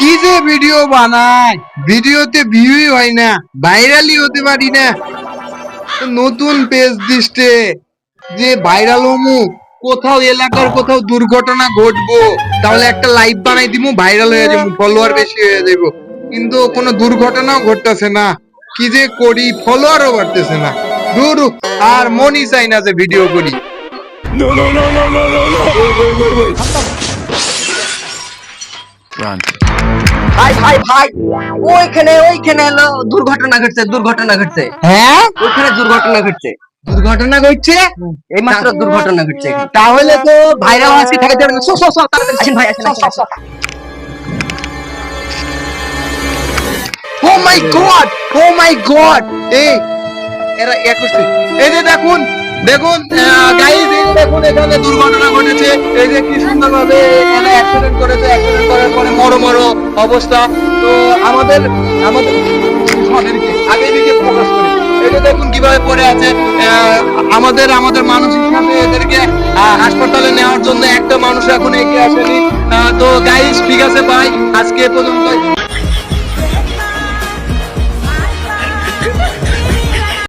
কি যে ভিডিও বানায়, ভিডিওতে ভিউই হয় না, ভাইরালই হতে পারি না। নতুন পেজ দিচ্ছে যে ভাইরাল হমু, কোথাও এলাকার কোথাও দুর্ঘটনা ঘটবো, তাহলে একটা লাইভ বানাই দিমু, ভাইরাল হয়ে যাবো, ফলোয়ার বেশি হয়ে যাবো। কিন্তু কোনো দুর্ঘটনাও ঘটতেছে না, কি যে করি, ফলোয়ারও বাড়তেছে না। দূর, আর মনই চাই না যে ভিডিও করি। No, no, no, no, no, no, no. Wait. Run. ভাই ভাই ভাই, ওইখানে এলো দুর্ঘটনা ঘটছে। হ্যাঁ, ওইখানে দুর্ঘটনা ঘটছে, দুর্ঘটনা ঘটছে। এই মাত্র দুর্ঘটনা ঘটছে এখানে। তাহলে তো ভাইরাল আজকে ঠেকাতে পারবেন না। তাড়াতাড়ি আসেন ভাই, আসেন। ও মাই গড, ও মাই গড, এরা করছে। এই যে দেখুন দেখুন গাইস, দেখুন এখানে দুর্ঘটনা ঘটেছে। এই যে কি সুন্দর ভাবে এখানে অ্যাক্সিডেন্ট করেছে, অ্যাক্সিডেন্ট করার পরে মরো অবস্থা। তো আমাদের আগে দিকে ফোকাস করি। এই যে দেখুন কিভাবে পড়ে আছে। আমাদের মানসিকভাবে এদেরকে হাসপাতালে নেওয়ার জন্য একটা মানুষ এখন এগিয়ে আসেনি। তো গাইস, ঠিক আছে ভাই, আজকে এ পর্যন্ত।